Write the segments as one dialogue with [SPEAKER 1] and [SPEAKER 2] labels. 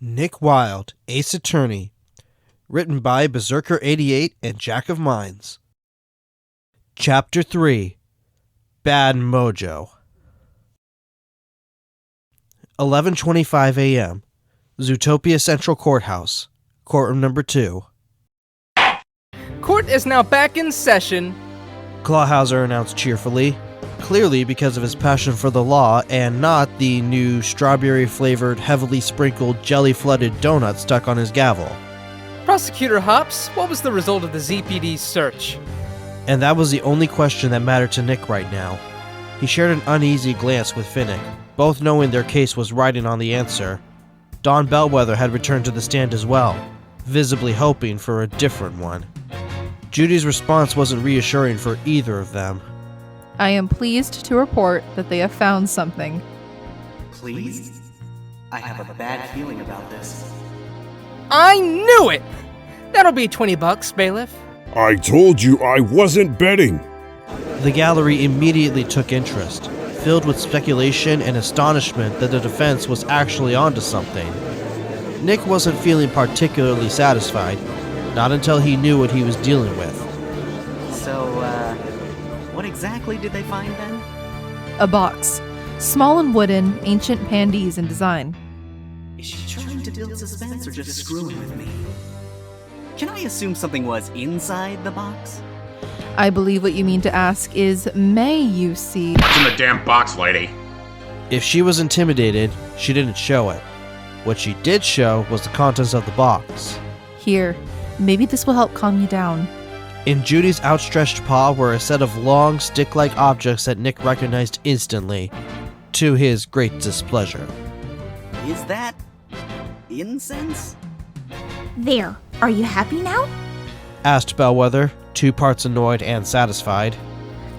[SPEAKER 1] Nick Wilde, Ace Attorney. Written by Berserker88 and Jack of Mines. Chapter 3. Bad Mojo. 11:25 a.m. Zootopia Central Courthouse. Courtroom number 2.
[SPEAKER 2] Court is now back in session.
[SPEAKER 1] Clawhauser announced cheerfully, clearly because of his passion for the law and not the new strawberry-flavored, heavily sprinkled, jelly-flooded donut stuck on his gavel.
[SPEAKER 2] Prosecutor Hopps, what was the result of the ZPD's search?
[SPEAKER 1] And that was the only question that mattered to Nick right now. He shared an uneasy glance with Finnick, both knowing their case was riding on the answer. Don Bellwether had returned to the stand as well, visibly hoping for a different one. Judy's response wasn't reassuring for either of them.
[SPEAKER 3] I am pleased to report that they have found something.
[SPEAKER 4] Pleased? I have a bad feeling about this.
[SPEAKER 2] I knew it! That'll be $20, bailiff.
[SPEAKER 5] I told you I wasn't betting!
[SPEAKER 1] The gallery immediately took interest, filled with speculation and astonishment that the defense was actually onto something. Nick wasn't feeling particularly satisfied, not until he knew what he was dealing with.
[SPEAKER 4] So, what exactly did they find then?
[SPEAKER 3] A box. Small and wooden, ancient pandies in design.
[SPEAKER 4] Is she trying to build suspense or just screwing with me? Can I assume something was inside the box?
[SPEAKER 3] I believe what you mean to ask is, may you see?
[SPEAKER 6] What's in the damn box, lady?
[SPEAKER 1] If she was intimidated, she didn't show it. What she did show was the contents of the box.
[SPEAKER 3] Here, maybe this will help calm you down.
[SPEAKER 1] In Judy's outstretched paw were a set of long, stick-like objects that Nick recognized instantly, to his great displeasure.
[SPEAKER 4] Is that incense?
[SPEAKER 7] There, are you happy now?
[SPEAKER 1] Asked Bellwether, two parts annoyed and satisfied.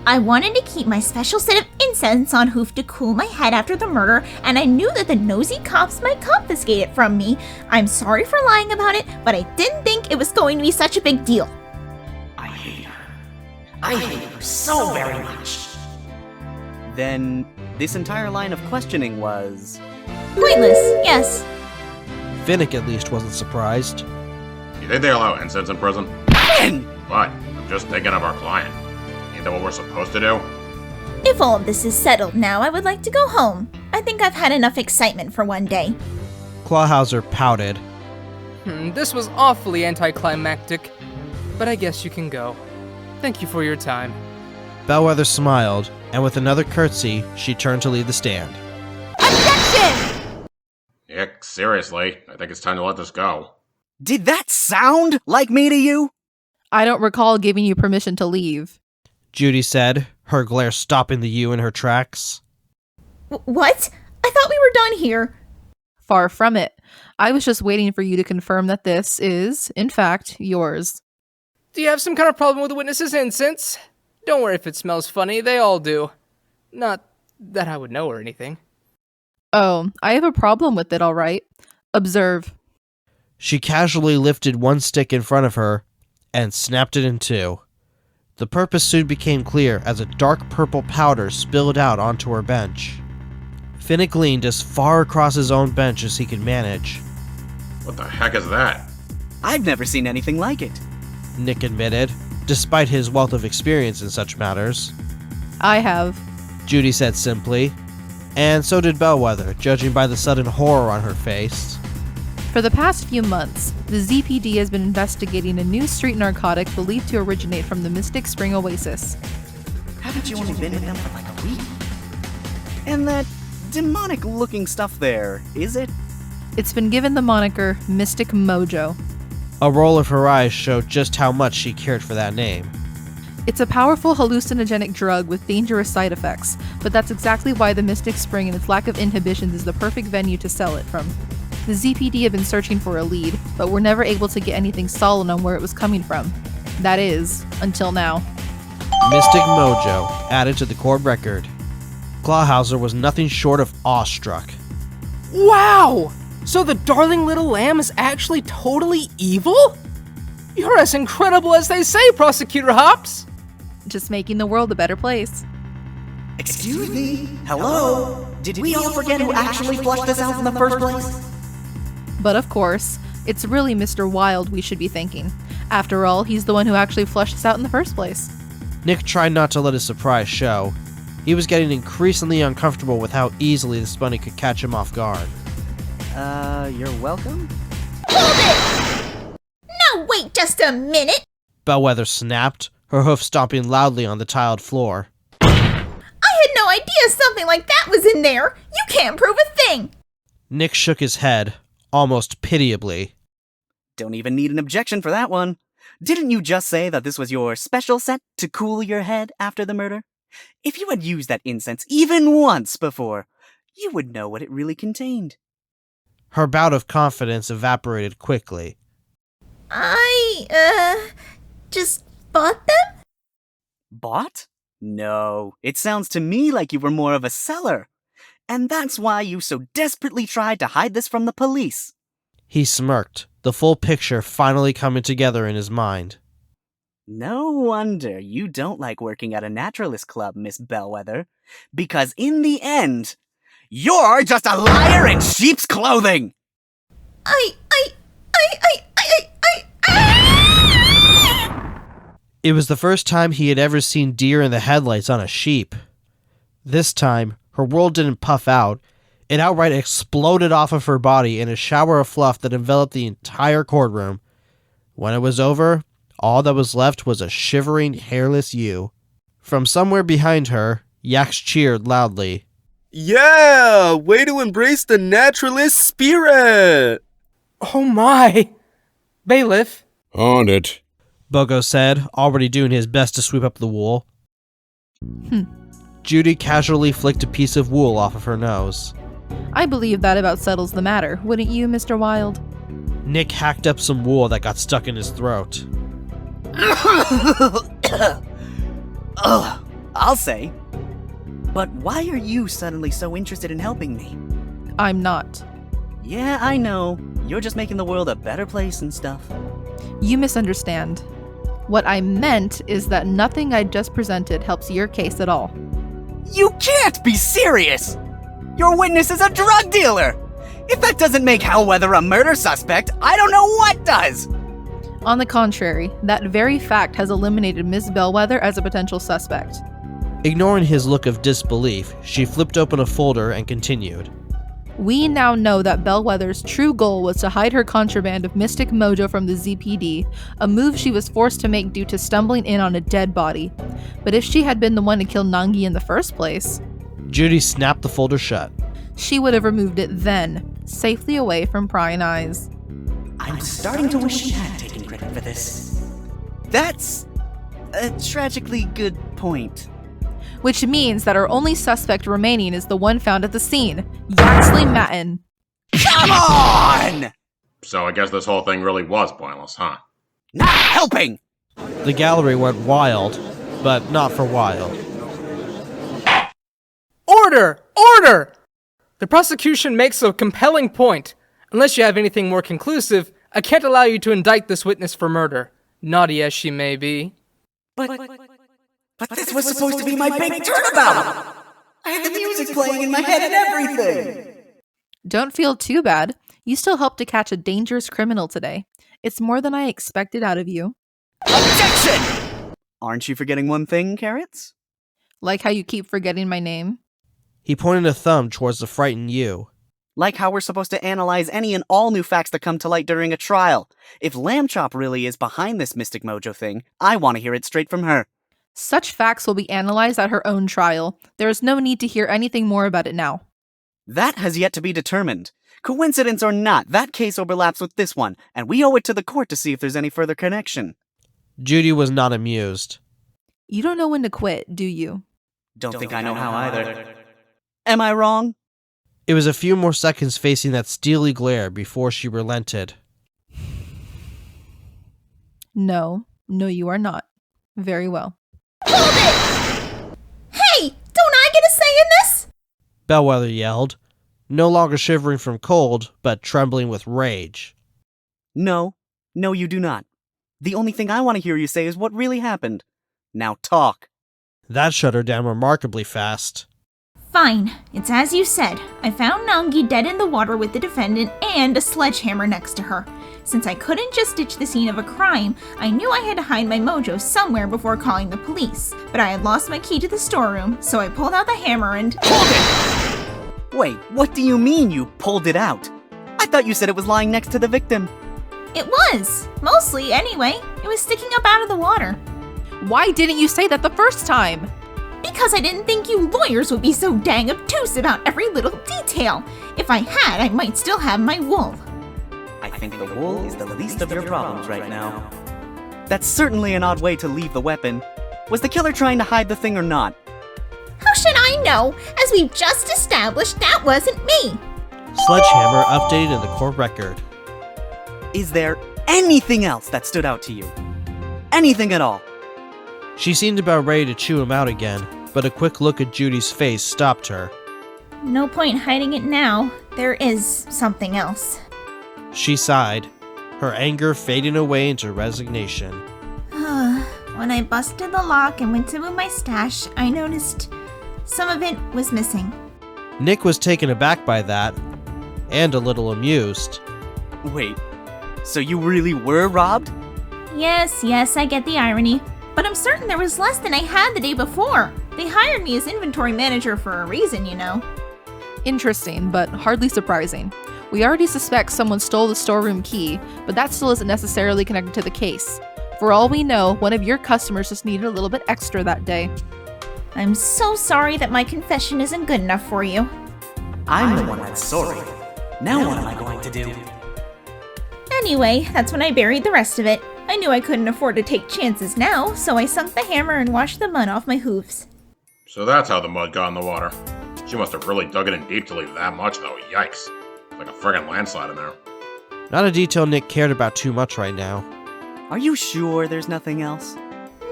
[SPEAKER 7] I wanted to keep my special set of incense on hoof to cool my head after the murder, and I knew that the nosy cops might confiscate it from me. I'm sorry for lying about it, but I didn't think it was going to be such a big deal.
[SPEAKER 4] I hate her. I hate her so very much. Then, this entire line of questioning was...
[SPEAKER 7] Pointless, yes.
[SPEAKER 1] Finnick at least wasn't surprised.
[SPEAKER 6] You think they allow incense in prison?
[SPEAKER 4] Ben!
[SPEAKER 6] What? I'm just thinking of our client. Ain't that what we're supposed to do?
[SPEAKER 7] If all of this is settled now, I would like to go home. I think I've had enough excitement for one day.
[SPEAKER 1] Clawhauser pouted.
[SPEAKER 2] This was awfully anticlimactic, but I guess you can go. Thank you for your time.
[SPEAKER 1] Bellwether smiled, and with another curtsy, she turned to leave the stand.
[SPEAKER 7] Objection!
[SPEAKER 6] Nick, seriously, I think it's time to let this go.
[SPEAKER 4] Did that sound like me to you?
[SPEAKER 3] I don't recall giving you permission to leave.
[SPEAKER 1] Judy said, her glare stopping the U in her tracks.
[SPEAKER 7] What? I thought we were done here.
[SPEAKER 3] Far from it. I was just waiting for you to confirm that this is, in fact, yours.
[SPEAKER 2] Do you have some kind of problem with the witness's incense? Don't worry if it smells funny, they all do. Not that I would know or anything.
[SPEAKER 3] Oh, I have a problem with it, all right. Observe.
[SPEAKER 1] She casually lifted one stick in front of her and snapped it in two. The purpose soon became clear as a dark purple powder spilled out onto her bench. Finnick leaned as far across his own bench as he could manage.
[SPEAKER 6] What the heck is that?
[SPEAKER 4] I've never seen anything like it.
[SPEAKER 1] Nick admitted, despite his wealth of experience in such matters.
[SPEAKER 3] I have.
[SPEAKER 1] Judy said simply, and so did Bellwether, judging by the sudden horror on her face.
[SPEAKER 3] For the past few months, the ZPD has been investigating a new street narcotic believed to originate from the Mystic Spring Oasis.
[SPEAKER 4] Haven't you only been with them for like a week? And that demonic-looking stuff there, is it?
[SPEAKER 3] It's been given the moniker Mystic Mojo.
[SPEAKER 1] A roll of her eyes showed just how much she cared for that name.
[SPEAKER 3] It's a powerful hallucinogenic drug with dangerous side effects, but that's exactly why the Mystic Spring and its lack of inhibitions is the perfect venue to sell it from. The ZPD have been searching for a lead, but were never able to get anything solid on where it was coming from. That is, until now.
[SPEAKER 1] Mystic Mojo, added to the court record. Clawhauser was nothing short of awestruck.
[SPEAKER 2] Wow! So the darling little lamb is actually totally evil? You're as incredible as they say, Prosecutor Hopps!
[SPEAKER 3] Just making the world a better place.
[SPEAKER 4] Excuse me? Hello? Did we all forget who actually flushed us out in the first place?
[SPEAKER 3] But of course, it's really Mr. Wilde we should be thanking. After all, he's the one who actually flushed us out in the first place.
[SPEAKER 1] Nick tried not to let his surprise show. He was getting increasingly uncomfortable with how easily this bunny could catch him off guard.
[SPEAKER 4] You're welcome?
[SPEAKER 7] Hold it! No, wait just a minute!
[SPEAKER 1] Bellwether snapped, her hoof stomping loudly on the tiled floor.
[SPEAKER 7] I had no idea something like that was in there! You can't prove a thing!
[SPEAKER 1] Nick shook his head, almost pitiably.
[SPEAKER 4] Don't even need an objection for that one. Didn't you just say that this was your special set to cool your head after the murder? If you had used that incense even once before, you would know what it really contained.
[SPEAKER 1] Her bout of confidence evaporated quickly.
[SPEAKER 7] I, just bought them?
[SPEAKER 4] Bought? No, it sounds to me like you were more of a seller. And that's why you so desperately tried to hide this from the police.
[SPEAKER 1] He smirked, the full picture finally coming together in his mind.
[SPEAKER 4] No wonder you don't like working at a naturalist club, Miss Bellwether. Because in the end, you're just a liar in sheep's clothing!
[SPEAKER 1] It was the first time he had ever seen deer in the headlights on a sheep. This time, her world didn't puff out. It outright exploded off of her body in a shower of fluff that enveloped the entire courtroom. When it was over, all that was left was a shivering, hairless ewe. From somewhere behind her, Yax cheered loudly.
[SPEAKER 8] Yeah! Way to embrace the naturalist spirit!
[SPEAKER 2] Oh my! Bailiff,
[SPEAKER 5] On it.
[SPEAKER 1] Bogo said, already doing his best to sweep up the wool. Judy casually flicked a piece of wool off of her nose.
[SPEAKER 3] I believe that about settles the matter, wouldn't you, Mr. Wilde?
[SPEAKER 1] Nick hacked up some wool that got stuck in his throat.
[SPEAKER 4] I'll say. But why are you suddenly so interested in helping me?
[SPEAKER 3] I'm not.
[SPEAKER 4] Yeah, I know. You're just making the world a better place and stuff.
[SPEAKER 3] You misunderstand. What I meant is that nothing I just presented helps your case at all.
[SPEAKER 4] You can't be serious! Your witness is a drug dealer! If that doesn't make Hellwether a murder suspect, I don't know what does!
[SPEAKER 3] On the contrary, that very fact has eliminated Miss Bellwether as a potential suspect.
[SPEAKER 1] Ignoring his look of disbelief, she flipped open a folder and continued.
[SPEAKER 3] We now know that Bellwether's true goal was to hide her contraband of mystic mojo from the ZPD, a move she was forced to make due to stumbling in on a dead body. But if she had been the one to kill Nangi in the first place,
[SPEAKER 1] Judy snapped the folder shut.
[SPEAKER 3] she would have removed it then, safely away from prying eyes.
[SPEAKER 4] I'm starting to wish she had taken credit for this. That's a tragically good point.
[SPEAKER 3] Which means that our only suspect remaining is the one found at the scene, Yaxley Matten.
[SPEAKER 4] Come on!
[SPEAKER 6] So I guess this whole thing really was pointless, huh?
[SPEAKER 4] Not helping!
[SPEAKER 1] The gallery went wild, but not for Wilde.
[SPEAKER 2] order! Order! The prosecution makes a compelling point. Unless you have anything more conclusive, I can't allow you to indict this witness for murder, naughty as she may be.
[SPEAKER 4] But this was supposed to be my big turnabout! I had the music playing in my head and everything!
[SPEAKER 3] Don't feel too bad. You still helped to catch a dangerous criminal today. It's more than I expected out of you.
[SPEAKER 4] Objection! Aren't you forgetting one thing, Carrots?
[SPEAKER 3] Like how you keep forgetting my name.
[SPEAKER 1] He pointed a thumb towards the frightened ewe.
[SPEAKER 4] Like how we're supposed to analyze any and all new facts that come to light during a trial. If Lamb Chop really is behind this Mystic Mojo thing, I want to hear it straight from her.
[SPEAKER 3] Such facts will be analyzed at her own trial. There is no need to hear anything more about it now.
[SPEAKER 4] That has yet to be determined. Coincidence or not, that case overlaps with this one, and we owe it to the court to see if there's any further connection.
[SPEAKER 1] Judy was not amused.
[SPEAKER 3] You don't know when to quit, do you?
[SPEAKER 4] Don't think I know how either. Am I wrong?
[SPEAKER 1] It was a few more seconds facing that steely glare before she relented.
[SPEAKER 3] No, you are not. Very well.
[SPEAKER 7] Hold it! Hey, don't I get a say in this?
[SPEAKER 1] Bellwether yelled, no longer shivering from cold, but trembling with rage.
[SPEAKER 4] No, you do not. The only thing I want to hear you say is what really happened. Now talk.
[SPEAKER 1] That shut her down remarkably fast.
[SPEAKER 7] Fine, it's as you said. I found Nangi dead in the water with the defendant and a sledgehammer next to her. Since I couldn't just ditch the scene of a crime, I knew I had to hide my mojo somewhere before calling the police. But I had lost my key to the storeroom, so I pulled out the hammer and—
[SPEAKER 4] Hold it! Wait, what do you mean you pulled it out? I thought you said it was lying next to the victim.
[SPEAKER 7] It was! Mostly, anyway. It was sticking up out of the water.
[SPEAKER 3] Why didn't you say that the first time?
[SPEAKER 7] Because I didn't think you lawyers would be so dang obtuse about every little detail. If I had, I might still have my wool.
[SPEAKER 4] I think the wool is the least of your problems right now. That's certainly an odd way to leave the weapon. Was the killer trying to hide the thing or not?
[SPEAKER 7] How should I know? As we've just established, that wasn't me.
[SPEAKER 1] Sledgehammer updated in the court record.
[SPEAKER 4] Is there anything else that stood out to you? Anything at all?
[SPEAKER 1] She seemed about ready to chew him out again, but a quick look at Judy's face stopped her.
[SPEAKER 7] No point hiding it now. There is something else.
[SPEAKER 1] She sighed, her anger fading away into resignation.
[SPEAKER 7] When I busted the lock and went to move my stash, I noticed some of it was missing.
[SPEAKER 1] Nick was taken aback by that, and a little amused.
[SPEAKER 4] Wait, so you really were robbed?
[SPEAKER 7] Yes, I get the irony. But I'm certain there was less than I had the day before. They hired me as inventory manager for a reason, you know.
[SPEAKER 3] Interesting, but hardly surprising. We already suspect someone stole the storeroom key, but that still isn't necessarily connected to the case. For all we know, one of your customers just needed a little bit extra that day.
[SPEAKER 7] I'm so sorry that my confession isn't good enough for you.
[SPEAKER 4] I'm the one that's sorry. Now what am I going to do?
[SPEAKER 7] Anyway, that's when I buried the rest of it. I knew I couldn't afford to take chances now, so I sunk the hammer and washed the mud off my hooves.
[SPEAKER 6] So that's how the mud got in the water. She must have really dug it in deep to leave that much, though. Yikes. It's like a friggin' landslide in there.
[SPEAKER 1] Not a detail Nick cared about too much right now.
[SPEAKER 4] Are you sure there's nothing else?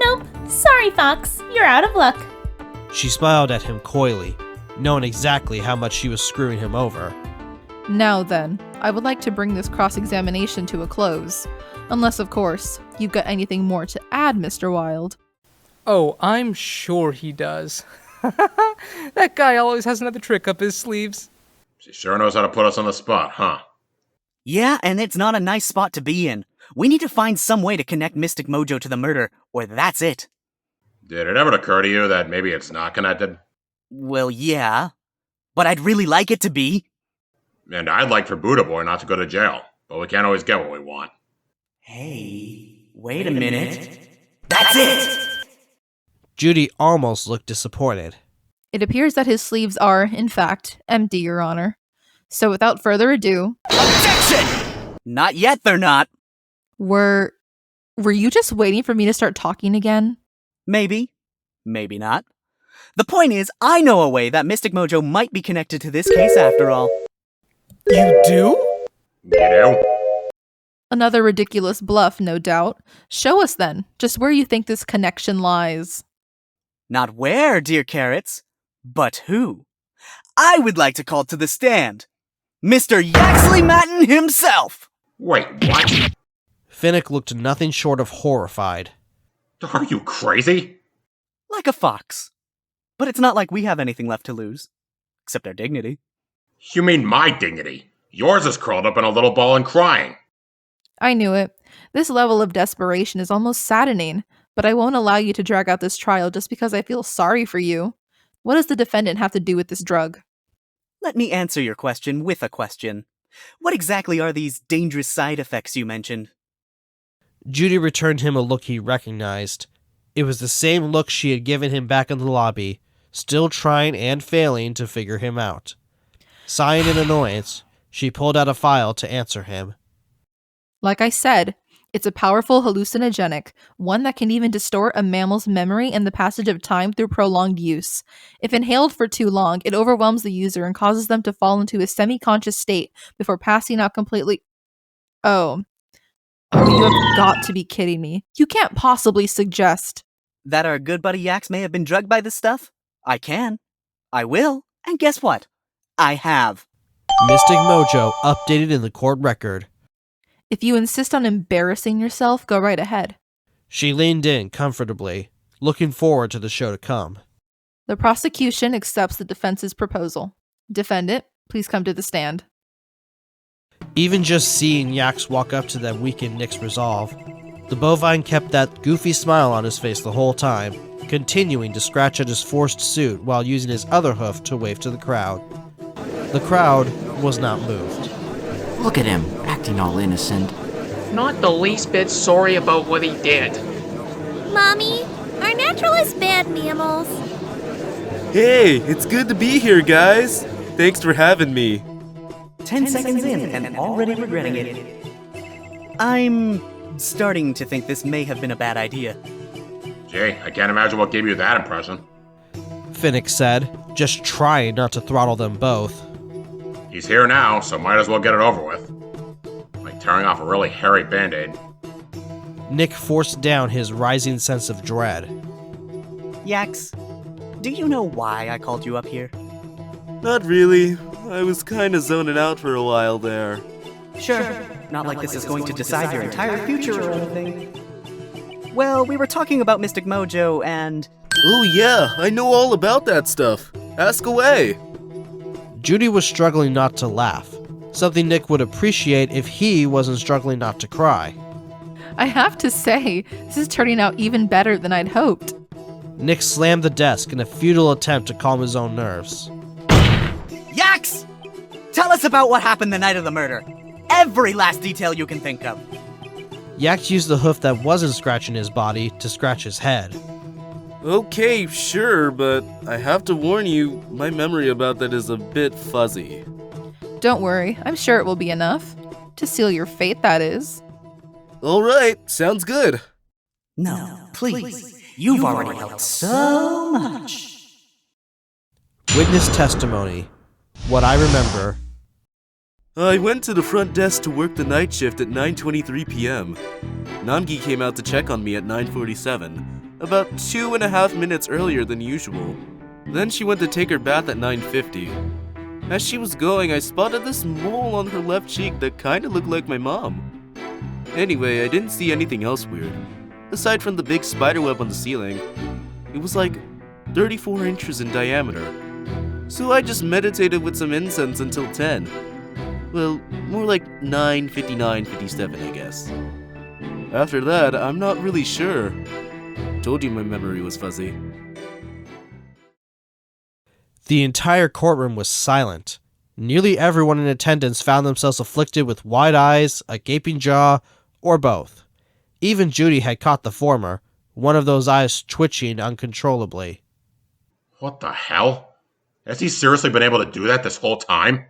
[SPEAKER 7] Nope. Sorry, Fox. You're out of luck.
[SPEAKER 1] She smiled at him coyly, knowing exactly how much she was screwing him over.
[SPEAKER 3] Now then, I would like to bring this cross-examination to a close. Unless, of course, you've got anything more to add, Mr. Wilde.
[SPEAKER 2] Oh, I'm sure he does. That guy always has another trick up his sleeves.
[SPEAKER 6] She sure knows how to put us on the spot, huh?
[SPEAKER 4] Yeah, and it's not a nice spot to be in. We need to find some way to connect Mystic Mojo to the murder, or that's it.
[SPEAKER 6] Did it ever occur to you that maybe it's not connected?
[SPEAKER 4] Well, yeah. But I'd really like it to be.
[SPEAKER 6] And I'd like for Buddha Boy not to go to jail, but we can't always get what we want.
[SPEAKER 4] Hey, wait a minute. That's it!
[SPEAKER 1] Judy almost looked disappointed.
[SPEAKER 3] It appears that his sleeves are, in fact, empty, Your Honor. So without further ado—
[SPEAKER 4] Objection! Not yet, they're not.
[SPEAKER 3] Were you just waiting for me to start talking again?
[SPEAKER 4] Maybe. Maybe not. The point is, I know a way that Mystic Mojo might be connected to this case after all.
[SPEAKER 2] You do?
[SPEAKER 6] You do?
[SPEAKER 3] Another ridiculous bluff, no doubt. Show us then, just where you think this connection lies.
[SPEAKER 4] Not where, dear Carrots, but who. I would like to call to the stand Mr. Yaxley Matten himself!
[SPEAKER 6] Wait, what?
[SPEAKER 1] Finnick looked nothing short of horrified.
[SPEAKER 6] Are you crazy?
[SPEAKER 4] Like a fox. But it's not like we have anything left to lose. Except our dignity.
[SPEAKER 6] You mean my dignity? Yours is curled up in a little ball and crying.
[SPEAKER 3] I knew it. This level of desperation is almost saddening, but I won't allow you to drag out this trial just because I feel sorry for you. What does the defendant have to do with this drug?
[SPEAKER 4] Let me answer your question with a question. What exactly are these dangerous side effects you mentioned?
[SPEAKER 1] Judy returned him a look he recognized. It was the same look she had given him back in the lobby, still trying and failing to figure him out. Sighing in annoyance, she pulled out a file to answer him.
[SPEAKER 3] Like I said, it's a powerful hallucinogenic, one that can even distort a mammal's memory and the passage of time through prolonged use. If inhaled for too long, it overwhelms the user and causes them to fall into a semi-conscious state before passing out completely. Oh, you have got to be kidding me. You can't possibly suggest
[SPEAKER 4] That our good buddy Yax may have been drugged by this stuff? I can. I will. And guess what? I have.
[SPEAKER 1] Mystic Mojo updated in the court record.
[SPEAKER 3] If you insist on embarrassing yourself, go right ahead.
[SPEAKER 1] She leaned in comfortably, looking forward to the show to come.
[SPEAKER 3] The prosecution accepts the defense's proposal. Defendant, please come to the stand.
[SPEAKER 1] Even just seeing Yax walk up to them weakened Nick's resolve. The bovine kept that goofy smile on his face the whole time, continuing to scratch at his forced suit while using his other hoof to wave to the crowd. The crowd was not moved.
[SPEAKER 9] Look at him, acting all innocent.
[SPEAKER 10] Not the least bit sorry about what he did.
[SPEAKER 11] Mommy, are naturalists bad mammals?
[SPEAKER 8] Hey, it's good to be here, guys. Thanks for having me.
[SPEAKER 4] 10 seconds in and already regretting it. I'm starting to think this may have been a bad idea.
[SPEAKER 6] Gee, I can't imagine what gave you that impression.
[SPEAKER 1] Finnick said, just trying not to throttle them both.
[SPEAKER 6] He's here now, so might as well get it over with. Like tearing off a really hairy band-aid.
[SPEAKER 1] Nick forced down his rising sense of dread.
[SPEAKER 4] Yax, do you know why I called you up here?
[SPEAKER 8] Not really. I was kinda zoning out for a while there.
[SPEAKER 4] Sure, not like this is going to decide your entire future or anything. Well, we were talking about Mystic Mojo and...
[SPEAKER 8] Oh yeah, I know all about that stuff. Ask away.
[SPEAKER 1] Judy was struggling not to laugh, something Nick would appreciate if he wasn't struggling not to cry.
[SPEAKER 3] I have to say, this is turning out even better than I'd hoped.
[SPEAKER 1] Nick slammed the desk in a futile attempt to calm his own nerves.
[SPEAKER 4] Yax! Tell us about what happened the night of the murder. Every last detail you can think of.
[SPEAKER 1] Yax used the hoof that wasn't scratching his body to scratch his head.
[SPEAKER 8] Okay, sure, but I have to warn you, my memory about that is a bit fuzzy.
[SPEAKER 3] Don't worry, I'm sure it will be enough. To seal your fate, that is.
[SPEAKER 8] Alright, sounds good.
[SPEAKER 4] No, please. You've already helped so much.
[SPEAKER 1] Witness testimony. What I remember.
[SPEAKER 8] I went to the front desk to work the night shift at 9:23 p.m. Namgi came out to check on me at 9:47, about 2.5 minutes earlier than usual. Then she went to take her bath at 9:50. As she was going, I spotted this mole on her left cheek that kinda looked like my mom. Anyway, I didn't see anything else weird, aside from the big spiderweb on the ceiling. It was like 34 inches in diameter. So I just meditated with some incense until 10. Well, more like 9:59:57, I guess. After that, I'm not really sure. Told you my memory was fuzzy.
[SPEAKER 1] The entire courtroom was silent. Nearly everyone in attendance found themselves afflicted with wide eyes, a gaping jaw, or both. Even Judy had caught the former, one of those eyes twitching uncontrollably.
[SPEAKER 6] What the hell? Has he seriously been able to do that this whole time?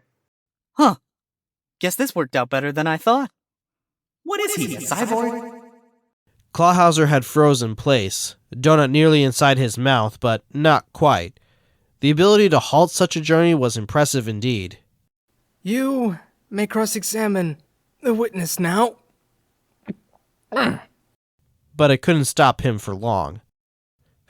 [SPEAKER 4] Huh. Guess this worked out better than I thought. What is he, a cyborg?
[SPEAKER 1] Clawhauser had frozen in place, donut nearly inside his mouth, but not quite. The ability to halt such a journey was impressive indeed.
[SPEAKER 2] You may cross-examine the witness now.
[SPEAKER 1] But it couldn't stop him for long.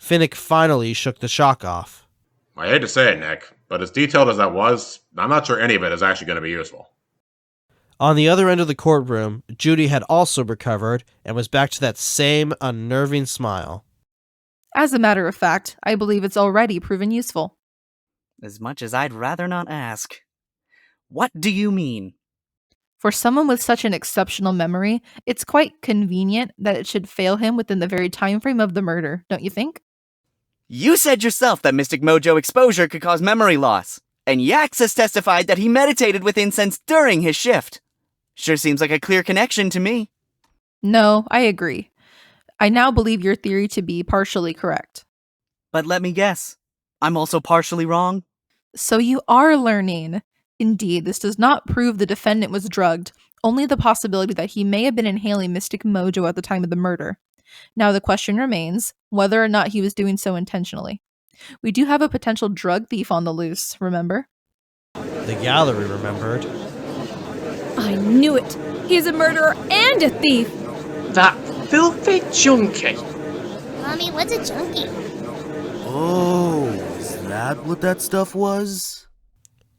[SPEAKER 1] Finnick finally shook the shock off.
[SPEAKER 6] I hate to say it, Nick, but as detailed as that was, I'm not sure any of it is actually going to be useful.
[SPEAKER 1] On the other end of the courtroom, Judy had also recovered and was back to that same unnerving smile.
[SPEAKER 3] As a matter of fact, I believe it's already proven useful.
[SPEAKER 4] As much as I'd rather not ask. What do you mean?
[SPEAKER 3] For someone with such an exceptional memory, it's quite convenient that it should fail him within the very time frame of the murder, don't you think?
[SPEAKER 4] You said yourself that Mystic Mojo exposure could cause memory loss, and Yax has testified that he meditated with incense during his shift. Sure seems like a clear connection to me.
[SPEAKER 3] No, I agree. I now believe your theory to be partially correct.
[SPEAKER 4] But let me guess, I'm also partially wrong?
[SPEAKER 3] So you are learning. Indeed, this does not prove the defendant was drugged, only the possibility that he may have been inhaling Mystic Mojo at the time of the murder. Now the question remains whether or not he was doing so intentionally. We do have a potential drug thief on the loose, remember?
[SPEAKER 1] The gallery remembered.
[SPEAKER 11] I knew it! He's a murderer and a thief!
[SPEAKER 10] That filthy junkie!
[SPEAKER 11] Mommy, what's a junkie?
[SPEAKER 8] Oh, is that what that stuff was?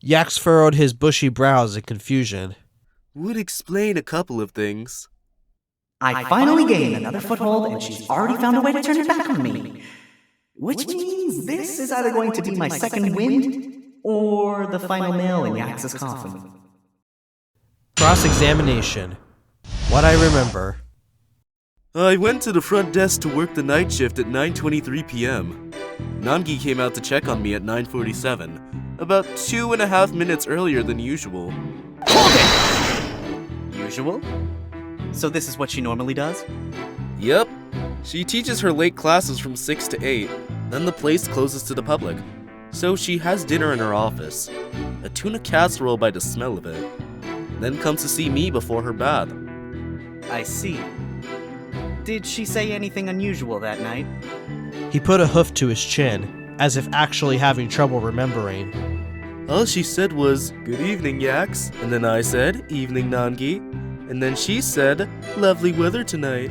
[SPEAKER 1] Yax furrowed his bushy brows in confusion.
[SPEAKER 8] Would explain a couple of things.
[SPEAKER 4] I finally gained another foothold and she's already found a way to turn it back on me. Which means this is either going to be my second wind, or the final nail in Yax's coffin.
[SPEAKER 1] Cross-examination. What I remember.
[SPEAKER 8] I went to the front desk to work the night shift at 9:23 p.m. Nangi came out to check on me at 9:47, about 2.5 minutes earlier than usual.
[SPEAKER 4] Usual? So this is what she normally does?
[SPEAKER 8] Yep. She teaches her late classes from 6 to 8, then the place closes to the public. So she has dinner in her office, a tuna casserole by the smell of it, then comes to see me before her bath.
[SPEAKER 4] I see. Did she say anything unusual that night?
[SPEAKER 1] He put a hoof to his chin, as if actually having trouble remembering.
[SPEAKER 8] All she said was, "Good evening, Yax," and then I said, "Evening, Nangi," and then she said, "Lovely weather tonight,"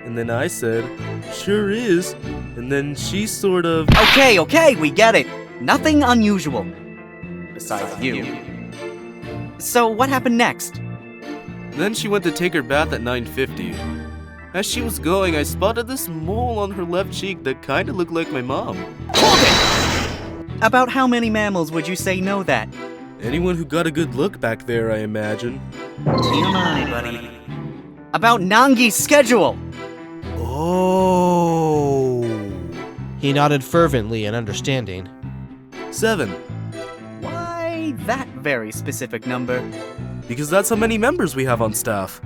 [SPEAKER 8] and then I said, "Sure is," and then she sort of...
[SPEAKER 4] Okay, we get it. Nothing unusual. Besides you. So what happened next?
[SPEAKER 8] Then she went to take her bath at 9:50. As she was going, I spotted this mole on her left cheek that kinda looked like my mom.
[SPEAKER 4] About how many mammals would you say know that?
[SPEAKER 8] Anyone who got a good look back there, I imagine.
[SPEAKER 4] TMI, buddy. About Nangi's schedule!
[SPEAKER 1] Oh. He nodded fervently in understanding.
[SPEAKER 8] 7.
[SPEAKER 4] Why that very specific number?
[SPEAKER 8] Because that's how many members we have on staff.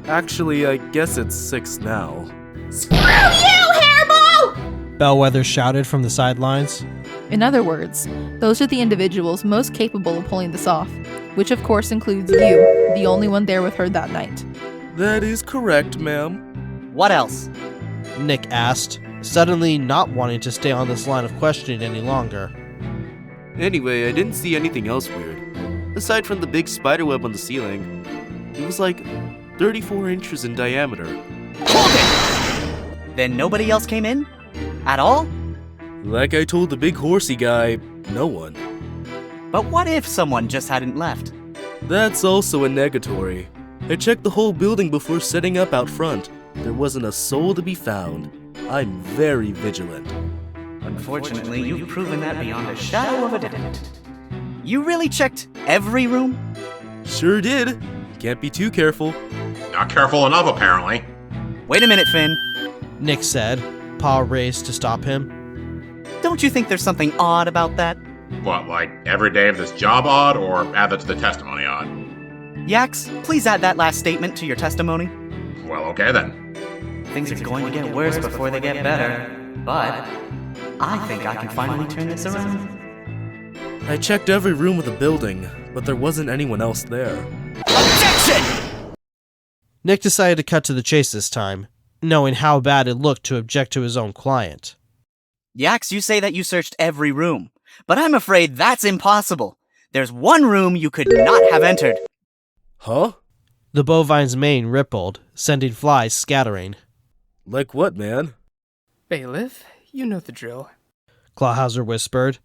[SPEAKER 8] Actually, I guess it's 6 now.
[SPEAKER 7] Screw you, hairball!
[SPEAKER 1] Bellwether shouted from the sidelines.
[SPEAKER 3] In other words, those are the individuals most capable of pulling this off, which of course includes you, the only one there with her that night.
[SPEAKER 8] That is correct, ma'am.
[SPEAKER 4] What else?
[SPEAKER 1] Nick asked, suddenly not wanting to stay on this line of questioning any longer.
[SPEAKER 8] Anyway, I didn't see anything else weird. Aside from the big spiderweb on the ceiling. It was like 34 inches in diameter.
[SPEAKER 4] Then nobody else came in? At all?
[SPEAKER 8] Like I told the big horsey guy, no one.
[SPEAKER 4] But what if someone just hadn't left?
[SPEAKER 8] That's also a negatory. I checked the whole building before setting up out front. There wasn't a soul to be found. I'm very vigilant.
[SPEAKER 4] Unfortunately, you've proven that beyond a shadow of a doubt. You really checked every room?
[SPEAKER 8] Sure did. Can't be too careful.
[SPEAKER 6] Not careful enough, apparently.
[SPEAKER 4] Wait a minute, Finn.
[SPEAKER 1] Nick said, paw raised to stop him.
[SPEAKER 4] Don't you think there's something odd about that?
[SPEAKER 6] What, like every day of this job odd, or add that to the testimony odd?
[SPEAKER 4] Yax, please add that last statement to your testimony.
[SPEAKER 6] Well, okay then.
[SPEAKER 4] Things are going to get worse before they get better, but I think I can finally turn this around.
[SPEAKER 8] I checked every room of the building, but there wasn't anyone else there.
[SPEAKER 4] Objection!
[SPEAKER 1] Nick decided to cut to the chase this time, knowing how bad it looked to object to his own client.
[SPEAKER 4] Yax, you say that you searched every room, but I'm afraid that's impossible. There's one room you could not have entered.
[SPEAKER 8] Huh?
[SPEAKER 1] The bovine's mane rippled, sending flies scattering.
[SPEAKER 8] Like what, man?
[SPEAKER 2] Bailiff, you know the drill.
[SPEAKER 1] Clawhauser whispered.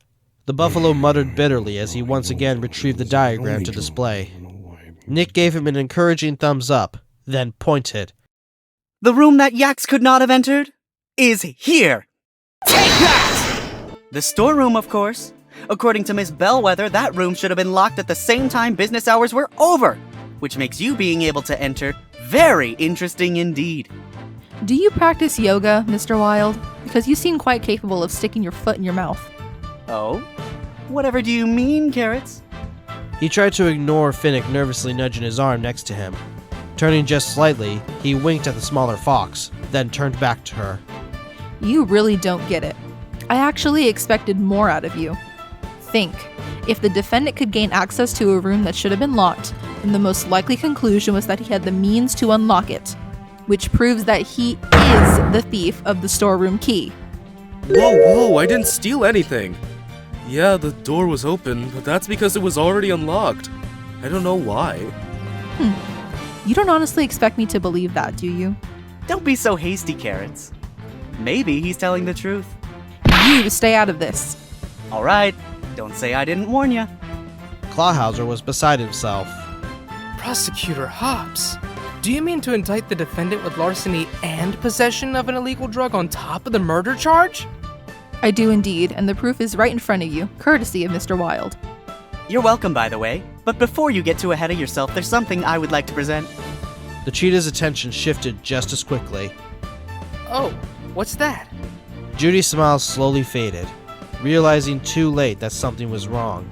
[SPEAKER 1] The buffalo muttered bitterly as he once again retrieved the diagram to display. Nick gave him an encouraging thumbs up, then pointed.
[SPEAKER 4] The room that Yax could not have entered is here. Take that! The storeroom, of course. According to Miss Bellwether, that room should have been locked at the same time business hours were over, which makes you being able to enter very interesting indeed.
[SPEAKER 3] Do you practice yoga, Mr. Wilde? Because you seem quite capable of sticking your foot in your mouth.
[SPEAKER 4] Oh? Whatever do you mean, Carrots?
[SPEAKER 1] He tried to ignore Finnick nervously nudging his arm next to him. Turning just slightly, he winked at the smaller fox, then turned back to her.
[SPEAKER 3] You really don't get it. I actually expected more out of you. Think. If the defendant could gain access to a room that should have been locked, then the most likely conclusion was that he had the means to unlock it, which proves that he is the thief of the storeroom key.
[SPEAKER 8] Whoa, I didn't steal anything. Yeah, the door was open, but that's because it was already unlocked. I don't know why.
[SPEAKER 3] You don't honestly expect me to believe that, do you?
[SPEAKER 4] Don't be so hasty, Carrots. Maybe he's telling the truth.
[SPEAKER 3] You stay out of this.
[SPEAKER 4] All right, don't say I didn't warn you.
[SPEAKER 1] Clawhauser was beside himself.
[SPEAKER 2] Prosecutor Hopps, do you mean to indict the defendant with larceny and possession of an illegal drug on top of the murder charge?
[SPEAKER 3] I do indeed, and the proof is right in front of you, courtesy of Mr. Wilde.
[SPEAKER 4] You're welcome, by the way. But before you get too ahead of yourself, there's something I would like to present.
[SPEAKER 1] The cheetah's attention shifted just as quickly.
[SPEAKER 2] Oh, what's that?
[SPEAKER 1] Judy's smile slowly faded, realizing too late that something was wrong.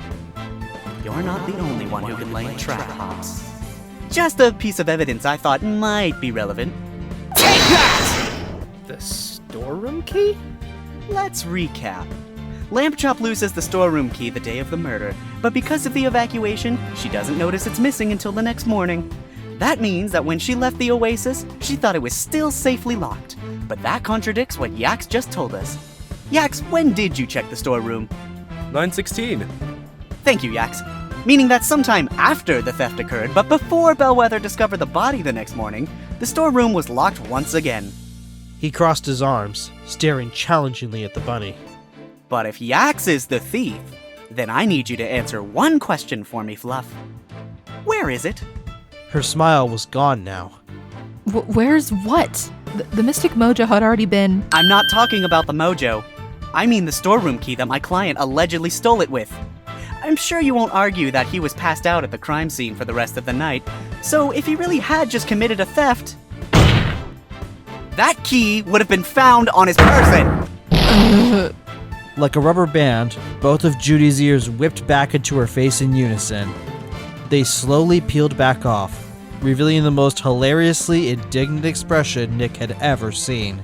[SPEAKER 4] You're not the only one who can lay a trap, Hopps. Just a piece of evidence I thought might be relevant. Take that!
[SPEAKER 2] The storeroom key?
[SPEAKER 4] Let's recap. Lamp Chop loses the storeroom key the day of the murder, but because of the evacuation, she doesn't notice it's missing until the next morning. That means that when she left the Oasis, she thought it was still safely locked. But that contradicts what Yax just told us. Yax, when did you check the storeroom?
[SPEAKER 8] 9:16.
[SPEAKER 4] Thank you, Yax. Meaning that sometime after the theft occurred, but before Bellwether discovered the body the next morning, the storeroom was locked once again.
[SPEAKER 1] He crossed his arms, staring challengingly at the bunny.
[SPEAKER 4] But if Yax is the thief, then I need you to answer one question for me, Fluff. Where is it?
[SPEAKER 1] Her smile was gone now.
[SPEAKER 3] Where's what? The Mystic Mojo had already been...
[SPEAKER 4] I'm not talking about the mojo. I mean the storeroom key that my client allegedly stole it with. I'm sure you won't argue that he was passed out at the crime scene for the rest of the night, so if he really had just committed a theft, that key would have been found on his person!
[SPEAKER 12] Like a rubber band, both of Judy's ears whipped back into her face in unison.
[SPEAKER 1] They slowly peeled back off, revealing the most hilariously indignant expression Nick had ever seen.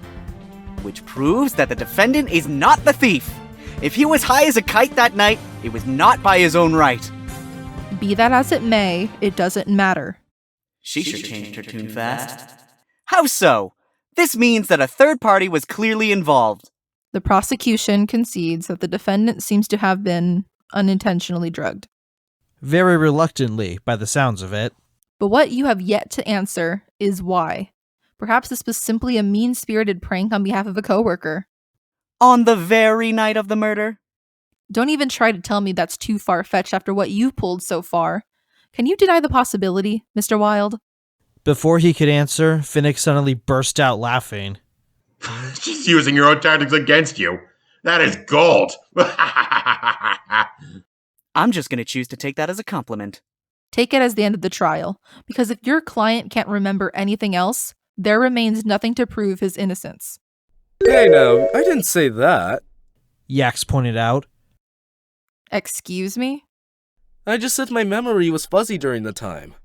[SPEAKER 4] Which proves that the defendant is not the thief! If he was high as a kite that night, it was not by his own right.
[SPEAKER 3] Be that as it may, it doesn't matter.
[SPEAKER 4] She should change her tune fast. How so? This means that a third party was clearly involved.
[SPEAKER 3] The prosecution concedes that the defendant seems to have been unintentionally drugged.
[SPEAKER 1] Very reluctantly, by the sounds of it.
[SPEAKER 3] But what you have yet to answer is why. Perhaps this was simply a mean-spirited prank on behalf of a coworker.
[SPEAKER 4] On the very night of the murder?
[SPEAKER 3] Don't even try to tell me that's too far-fetched after what you've pulled so far. Can you deny the possibility, Mr. Wilde?
[SPEAKER 1] Before he could answer, Finnick suddenly burst out laughing.
[SPEAKER 6] She's using your own tactics against you. That is gold.
[SPEAKER 4] I'm just going to choose to take that as a compliment.
[SPEAKER 3] Take it as the end of the trial, because if your client can't remember anything else, there remains nothing to prove his innocence.
[SPEAKER 8] Hey now, I didn't say that.
[SPEAKER 1] Yax pointed out.
[SPEAKER 3] Excuse me?
[SPEAKER 8] I just said my memory was fuzzy during the time.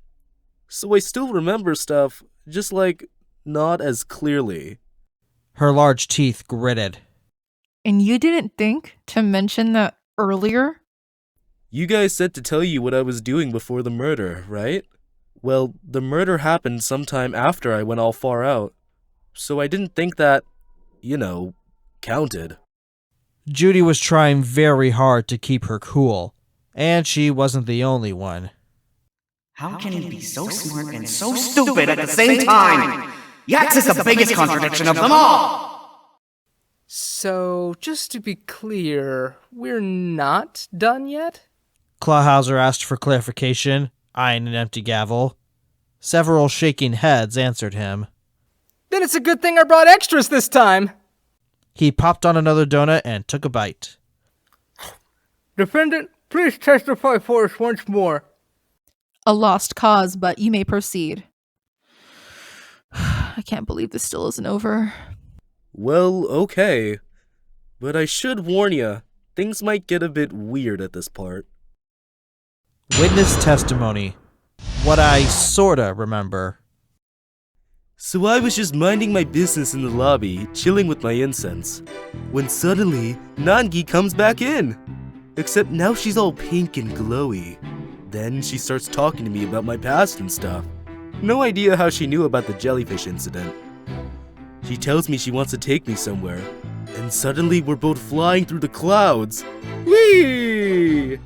[SPEAKER 8] So I still remember stuff, just like, not as clearly.
[SPEAKER 1] Her large teeth gritted.
[SPEAKER 3] And you didn't think to mention that earlier?
[SPEAKER 8] You guys said to tell you what I was doing before the murder, right? Well, the murder happened sometime after I went all far out. So I didn't think that, counted.
[SPEAKER 1] Judy was trying very hard to keep her cool, and she wasn't the only one.
[SPEAKER 4] How can he be so smart and so stupid at the same time? Yax is the biggest contradiction of them all!
[SPEAKER 2] So, just to be clear, we're not done yet?
[SPEAKER 1] Clawhauser asked for clarification, eyeing an empty gavel. Several shaking heads answered him.
[SPEAKER 2] Then it's a good thing I brought extras this time!
[SPEAKER 1] He popped on another donut and took a bite.
[SPEAKER 2] Defendant, please testify for us once more.
[SPEAKER 3] A lost cause, but you may proceed. I can't believe this still isn't over.
[SPEAKER 8] Well, okay. But I should warn ya, things might get a bit weird at this part.
[SPEAKER 1] Witness testimony. What I sorta remember.
[SPEAKER 8] So I was just minding my business in the lobby, chilling with my incense, when suddenly, Nangi comes back in! Except now she's all pink and glowy. Then she starts talking to me about my past and stuff. No idea how she knew about the jellyfish incident. She tells me she wants to take me somewhere, and suddenly we're both flying through the clouds. Whee!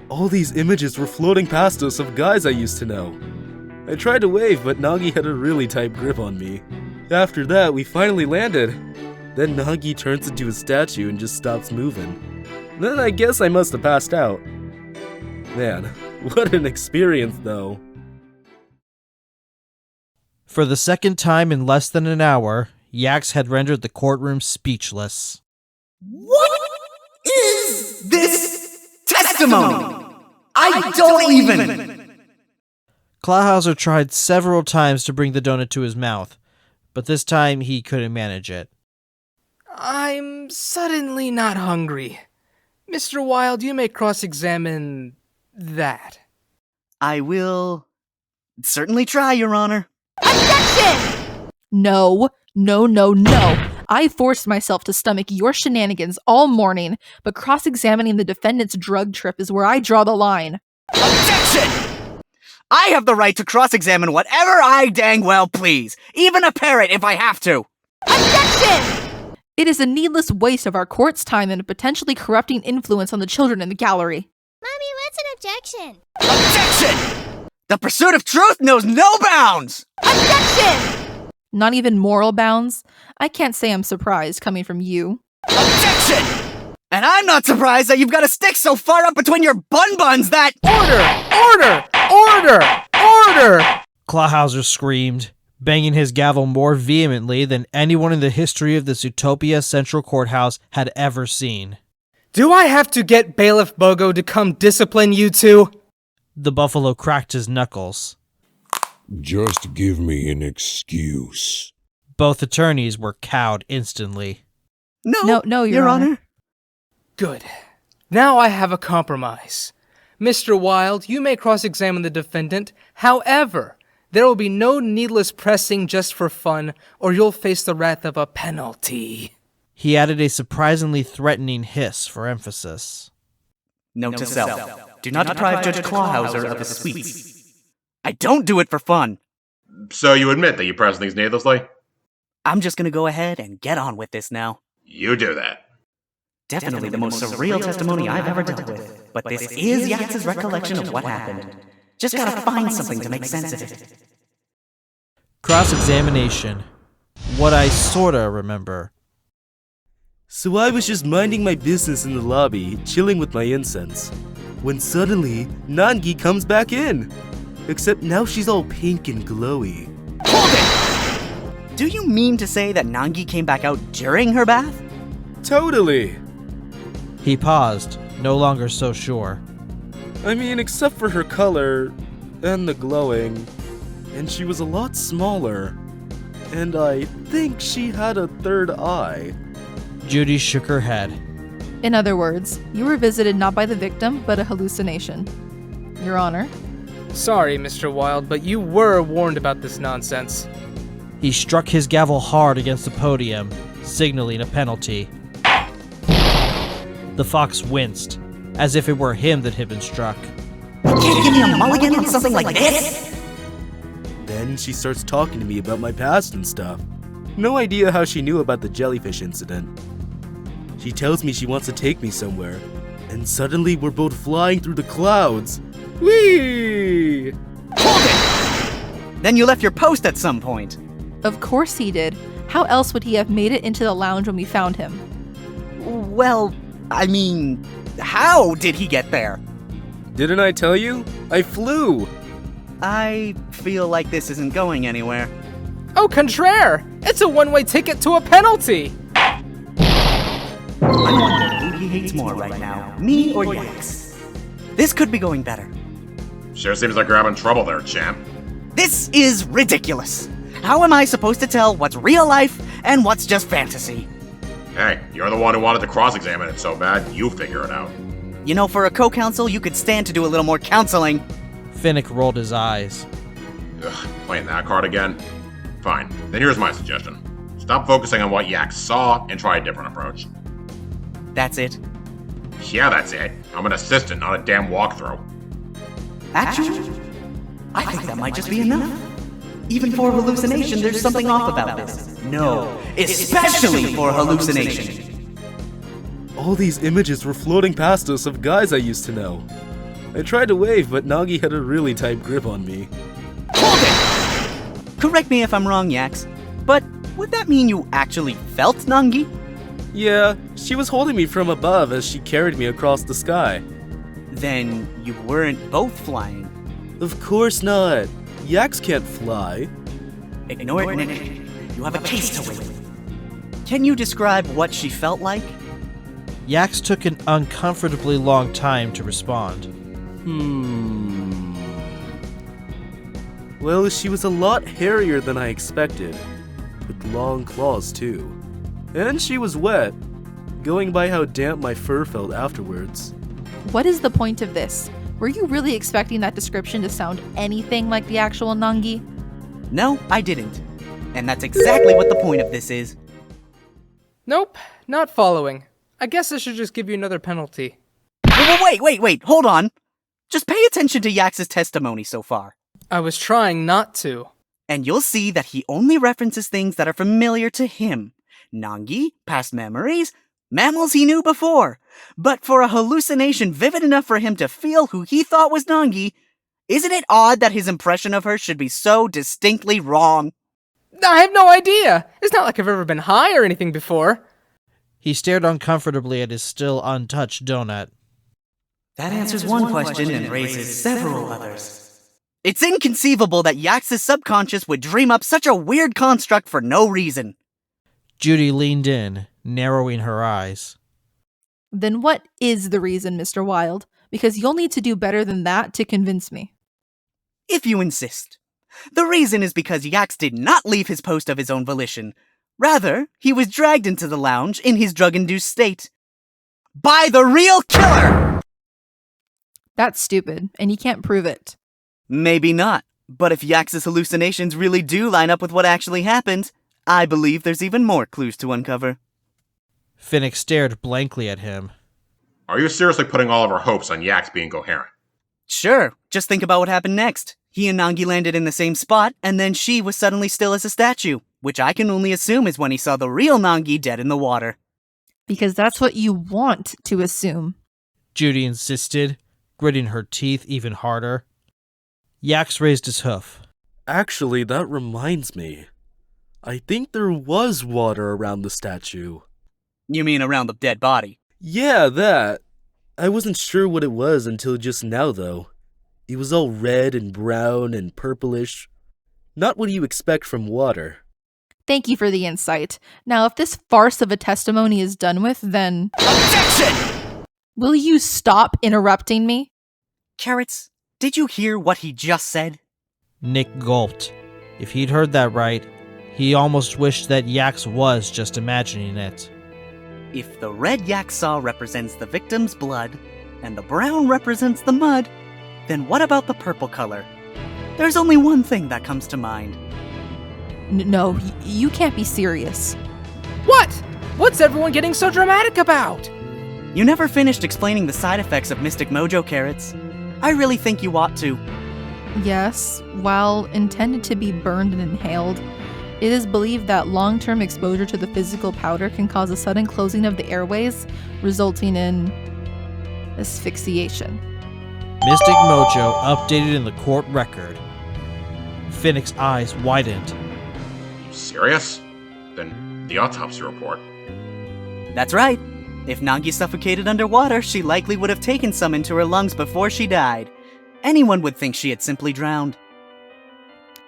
[SPEAKER 8] All these images were floating past us of guys I used to know. I tried to wave, but Nagi had a really tight grip on me. After that, we finally landed. Then Nagi turns into a statue and just stops moving. Then I guess I must have passed out. Man, what an experience though.
[SPEAKER 1] For the second time in less than an hour, Yax had rendered the courtroom speechless.
[SPEAKER 4] What is this testimony? I don't even...
[SPEAKER 1] Clawhauser tried several times to bring the donut to his mouth, but this time he couldn't manage it.
[SPEAKER 2] I'm suddenly not hungry. Mr. Wilde, you may cross-examine that.
[SPEAKER 4] I will certainly try, Your Honor.
[SPEAKER 3] Objection! No. I forced myself to stomach your shenanigans all morning, but cross-examining the defendant's drug trip is where I draw the line.
[SPEAKER 4] Objection! I have the right to cross-examine whatever I dang well please, even a parrot if I have to.
[SPEAKER 3] Objection! It is a needless waste of our court's time and a potentially corrupting influence on the children in the gallery.
[SPEAKER 13] Mommy, what's an objection?
[SPEAKER 4] Objection! The pursuit of truth knows no bounds!
[SPEAKER 3] Objection! Not even moral bounds? I can't say I'm surprised coming from you.
[SPEAKER 4] Objection! And I'm not surprised that you've got a stick so far up between your bun-buns that—
[SPEAKER 2] Order!
[SPEAKER 1] Clawhauser screamed, banging his gavel more vehemently than anyone in the history of the Zootopia Central Courthouse had ever seen.
[SPEAKER 2] Do I have to get Bailiff Bogo to come discipline you two?
[SPEAKER 1] The buffalo cracked his knuckles.
[SPEAKER 5] Just give me an excuse.
[SPEAKER 1] Both attorneys were cowed instantly.
[SPEAKER 3] No, Your Honor.
[SPEAKER 2] Good. Now I have a compromise. Mr. Wilde, you may cross-examine the defendant. However, there will be no needless pressing just for fun, or you'll face the wrath of a penalty.
[SPEAKER 1] He added a surprisingly threatening hiss for emphasis.
[SPEAKER 4] Note to self. Do not deprive Judge Clawhauser of his sweets. I don't do it for fun.
[SPEAKER 6] So you admit that you press things needlessly?
[SPEAKER 4] I'm just gonna go ahead and get on with this now.
[SPEAKER 6] You do that.
[SPEAKER 4] Definitely the most surreal testimony I've ever dealt with, but this is Yax's recollection of what happened. Just gotta find something to make sense of it.
[SPEAKER 1] Cross-examination. What I sorta remember.
[SPEAKER 8] So I was just minding my business in the lobby, chilling with my incense, when suddenly, Nangi comes back in. Except now she's all pink and glowy.
[SPEAKER 4] Hold it! Do you mean to say that Nangi came back out during her bath?
[SPEAKER 8] Totally!
[SPEAKER 1] He paused, no longer so sure.
[SPEAKER 8] I mean, except for her color, and the glowing, and she was a lot smaller. And I think she had a third eye.
[SPEAKER 1] Judy shook her head.
[SPEAKER 3] In other words, you were visited not by the victim, but a hallucination. Your Honor.
[SPEAKER 2] Sorry, Mr. Wilde, but you were warned about this nonsense.
[SPEAKER 1] He struck his gavel hard against the podium, signaling a penalty. The fox winced, as if it were him that had been struck.
[SPEAKER 4] You can't give me a mulligan on something like this?
[SPEAKER 8] Then she starts talking to me about my past and stuff. No idea how she knew about the jellyfish incident. She tells me she wants to take me somewhere, and suddenly we're both flying through the clouds. Whee!
[SPEAKER 4] Hold it! Then you left your post at some point.
[SPEAKER 3] Of course he did. How else would he have made it into the lounge when we found him?
[SPEAKER 4] Well, I mean, how did he get there?
[SPEAKER 8] Didn't I tell you? I flew!
[SPEAKER 4] I feel like this isn't going anywhere.
[SPEAKER 2] Au contraire! It's a one-way ticket to a penalty!
[SPEAKER 4] I wonder who he hates more right now, me or Yax. This could be going better.
[SPEAKER 6] Sure seems like you're having trouble there, champ.
[SPEAKER 4] This is ridiculous. How am I supposed to tell what's real life and what's just fantasy?
[SPEAKER 6] Hey, you're the one who wanted to cross-examine it so bad, you figure it out.
[SPEAKER 4] You know, for a co-counsel, you could stand to do a little more counseling.
[SPEAKER 1] Finnick rolled his eyes.
[SPEAKER 6] Ugh, playing that card again? Fine, then here's my suggestion. Stop focusing on what Yax saw and try a different approach.
[SPEAKER 4] That's it?
[SPEAKER 6] Yeah, that's it. I'm an assistant, not a damn walkthrough.
[SPEAKER 4] Actually, I think that might just be enough. Even for hallucination, there's something off about this. No, especially for hallucination.
[SPEAKER 8] All these images were floating past us of guys I used to know. I tried to wave, but Nagi had a really tight grip on me.
[SPEAKER 4] Hold it! Correct me if I'm wrong, Yax, but would that mean you actually felt Nangi?
[SPEAKER 8] Yeah, she was holding me from above as she carried me across the sky.
[SPEAKER 4] Then you weren't both flying.
[SPEAKER 8] Of course not. Yax can't fly.
[SPEAKER 4] Ignore it, Nick. You have a case to win. Can you describe what she felt like?
[SPEAKER 1] Yax took an uncomfortably long time to respond.
[SPEAKER 8] Well, she was a lot hairier than I expected, with long claws too. And she was wet, going by how damp my fur felt afterwards.
[SPEAKER 3] What is the point of this? Were you really expecting that description to sound anything like the actual Nangi?
[SPEAKER 4] No, I didn't. And that's exactly what the point of this is.
[SPEAKER 2] Nope, not following. I guess I should just give you another penalty.
[SPEAKER 4] Wait, hold on. Just pay attention to Yax's testimony so far.
[SPEAKER 2] I was trying not to.
[SPEAKER 4] And you'll see that he only references things that are familiar to him. Nangi, past memories, mammals he knew before. But for a hallucination vivid enough for him to feel who he thought was Nangi, isn't it odd that his impression of her should be so distinctly wrong?
[SPEAKER 2] I have no idea. It's not like I've ever been high or anything before.
[SPEAKER 1] He stared uncomfortably at his still untouched donut.
[SPEAKER 4] That answers one question and raises several others. It's inconceivable that Yax's subconscious would dream up such a weird construct for no reason.
[SPEAKER 1] Judy leaned in, narrowing her eyes.
[SPEAKER 3] Then what is the reason, Mr. Wilde? Because you'll need to do better than that to convince me.
[SPEAKER 4] If you insist. The reason is because Yax did not leave his post of his own volition. Rather, he was dragged into the lounge in his drug-induced state. By the real killer!
[SPEAKER 3] That's stupid, and you can't prove it.
[SPEAKER 4] Maybe not, but if Yax's hallucinations really do line up with what actually happened, I believe there's even more clues to uncover.
[SPEAKER 1] Finnick stared blankly at him.
[SPEAKER 6] Are you seriously putting all of our hopes on Yax being coherent?
[SPEAKER 4] Sure, just think about what happened next. He and Nangi landed in the same spot, and then she was suddenly still as a statue, which I can only assume is when he saw the real Nangi dead in the water.
[SPEAKER 3] Because that's what you want to assume.
[SPEAKER 1] Judy insisted, gritting her teeth even harder. Yax raised his hoof.
[SPEAKER 8] Actually, that reminds me. I think there was water around the statue.
[SPEAKER 4] You mean around the dead body?
[SPEAKER 8] Yeah, that. I wasn't sure what it was until just now, though. It was all red and brown and purplish. Not what you expect from water.
[SPEAKER 3] Thank you for the insight. Now, if this farce of a testimony is done with, then...
[SPEAKER 4] Objection!
[SPEAKER 3] Will you stop interrupting me?
[SPEAKER 4] Carrots, did you hear what he just said?
[SPEAKER 1] Nick gulped. If he'd heard that right, he almost wished that Yax was just imagining it.
[SPEAKER 4] If the red Yax saw represents the victim's blood, and the brown represents the mud, then what about the purple color? There's only one thing that comes to mind.
[SPEAKER 3] No, you can't be serious.
[SPEAKER 2] What? What's everyone getting so dramatic about?
[SPEAKER 4] You never finished explaining the side effects of Mystic Mojo, Carrots. I really think you ought to.
[SPEAKER 3] Yes, while intended to be burned and inhaled, it is believed that long-term exposure to the physical powder can cause a sudden closing of the airways, resulting in asphyxiation.
[SPEAKER 1] Mystic Mojo updated in the court record. Finnick's eyes widened.
[SPEAKER 6] You serious? Then the autopsy report.
[SPEAKER 4] That's right. If Nangi suffocated underwater, she likely would have taken some into her lungs before she died. Anyone would think she had simply drowned.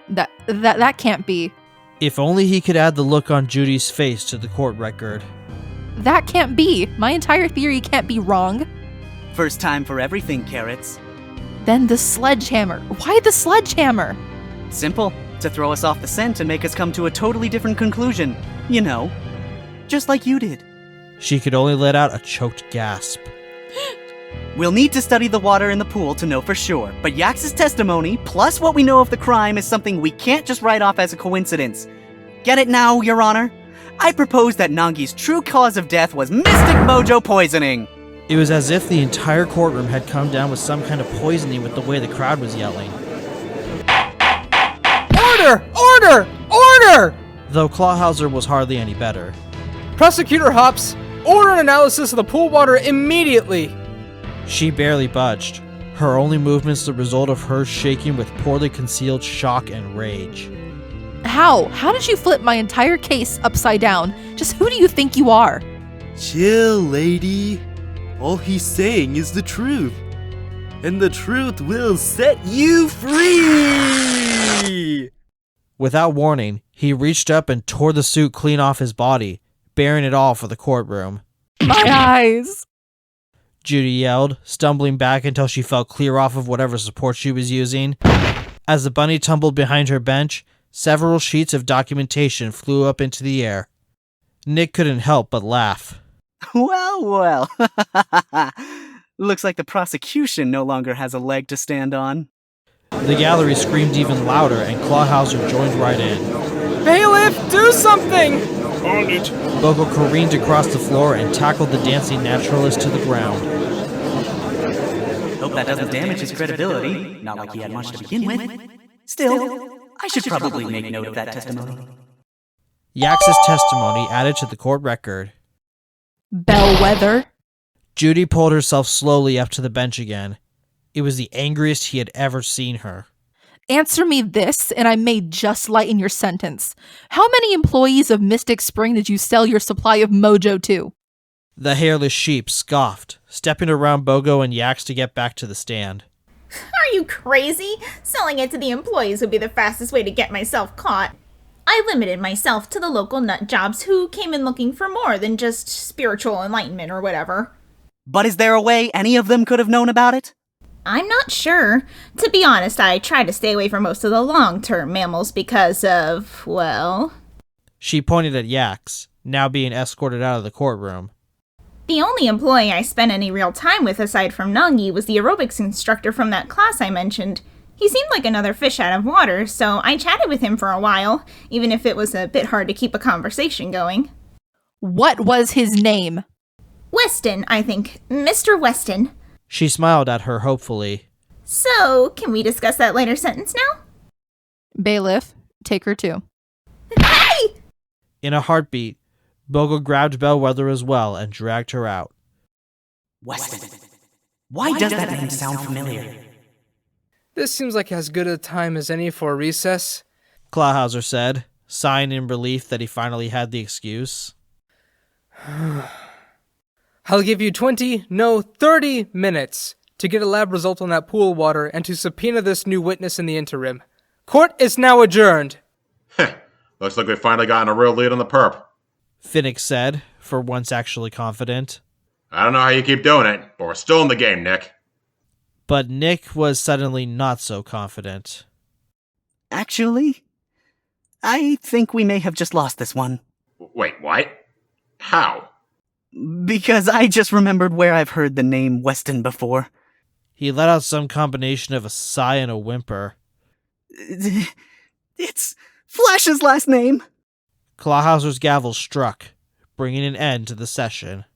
[SPEAKER 3] That can't be.
[SPEAKER 1] If only he could add the look on Judy's face to the court record.
[SPEAKER 3] That can't be. My entire theory can't be wrong.
[SPEAKER 4] First time for everything, Carrots.
[SPEAKER 3] Then the sledgehammer. Why the sledgehammer?
[SPEAKER 4] Simple. To throw us off the scent and make us come to a totally different conclusion. You know, just like you did.
[SPEAKER 1] She could only let out a choked gasp.
[SPEAKER 4] We'll need to study the water in the pool to know for sure, but Yax's testimony, plus what we know of the crime, is something we can't just write off as a coincidence. Get it now, Your Honor? I propose that Nangi's true cause of death was Mystic Mojo poisoning!
[SPEAKER 1] It was as if the entire courtroom had come down with some kind of poisoning with the way the crowd was yelling.
[SPEAKER 2] Order! Order! Order!
[SPEAKER 1] Though Clawhauser was hardly any better.
[SPEAKER 2] Prosecutor Hopps, order an analysis of the pool water immediately!
[SPEAKER 1] She barely budged, her only movements the result of her shaking with poorly concealed shock and rage.
[SPEAKER 3] How? How did you flip my entire case upside down? Just who do you think you are?
[SPEAKER 8] Chill, lady. All he's saying is the truth. And the truth will set you free!
[SPEAKER 1] Without warning, he reached up and tore the suit clean off his body, baring it all for the courtroom.
[SPEAKER 3] My eyes!
[SPEAKER 1] Judy yelled, stumbling back until she fell clear off of whatever support she was using. As the bunny tumbled behind her bench, several sheets of documentation flew up into the air. Nick couldn't help but laugh.
[SPEAKER 4] Well. Looks like the prosecution no longer has a leg to stand on.
[SPEAKER 1] The gallery screamed even louder, and Clawhauser joined right in.
[SPEAKER 2] Bailiff, do something!
[SPEAKER 5] On it!
[SPEAKER 1] Bogle careened across the floor and tackled the dancing naturalist to the ground.
[SPEAKER 4] Hope that doesn't damage his credibility. Not like he had much to begin with. Still, I should probably make note of that testimony.
[SPEAKER 1] Yax's testimony added to the court record.
[SPEAKER 3] Bellwether.
[SPEAKER 1] Judy pulled herself slowly up to the bench again. It was the angriest he had ever seen her.
[SPEAKER 3] Answer me this, and I may just lighten your sentence. How many employees of Mystic Spring did you sell your supply of mojo to?
[SPEAKER 1] The hairless sheep scoffed, stepping around Bogo and Yax to get back to the stand.
[SPEAKER 7] Are you crazy? Selling it to the employees would be the fastest way to get myself caught. I limited myself to the local nut jobs who came in looking for more than just spiritual enlightenment or whatever.
[SPEAKER 4] But is there a way any of them could have known about it?
[SPEAKER 7] I'm not sure. To be honest, I try to stay away from most of the long-term mammals because of, well...
[SPEAKER 1] She pointed at Yax, now being escorted out of the courtroom.
[SPEAKER 7] The only employee I spent any real time with aside from Nangi was the aerobics instructor from that class I mentioned. He seemed like another fish out of water, so I chatted with him for a while, even if it was a bit hard to keep a conversation going.
[SPEAKER 3] What was his name?
[SPEAKER 7] Weston, I think. Mr. Weston.
[SPEAKER 1] She smiled at her hopefully.
[SPEAKER 7] So, can we discuss that later sentence now?
[SPEAKER 3] Bailiff, take her too.
[SPEAKER 7] Hey!
[SPEAKER 1] In a heartbeat, Bogle grabbed Bellwether as well and dragged her out.
[SPEAKER 4] Weston. Why does that name sound familiar?
[SPEAKER 2] This seems like as good a time as any for a recess.
[SPEAKER 1] Clawhauser said, sighing in relief that he finally had the excuse.
[SPEAKER 2] I'll give you 30 minutes to get a lab result on that pool water and to subpoena this new witness in the interim. Court is now adjourned.
[SPEAKER 6] Looks like we've finally gotten a real lead on the perp.
[SPEAKER 1] Finnick said, for once actually confident.
[SPEAKER 6] I don't know how you keep doing it, but we're still in the game, Nick.
[SPEAKER 1] But Nick was suddenly not so confident.
[SPEAKER 4] Actually, I think we may have just lost this one.
[SPEAKER 6] Wait, what? How?
[SPEAKER 4] Because I just remembered where I've heard the name Weston before.
[SPEAKER 1] He let out some combination of a sigh and a whimper.
[SPEAKER 4] It's Flash's last name.
[SPEAKER 1] Clawhauser's gavel struck, bringing an end to the session.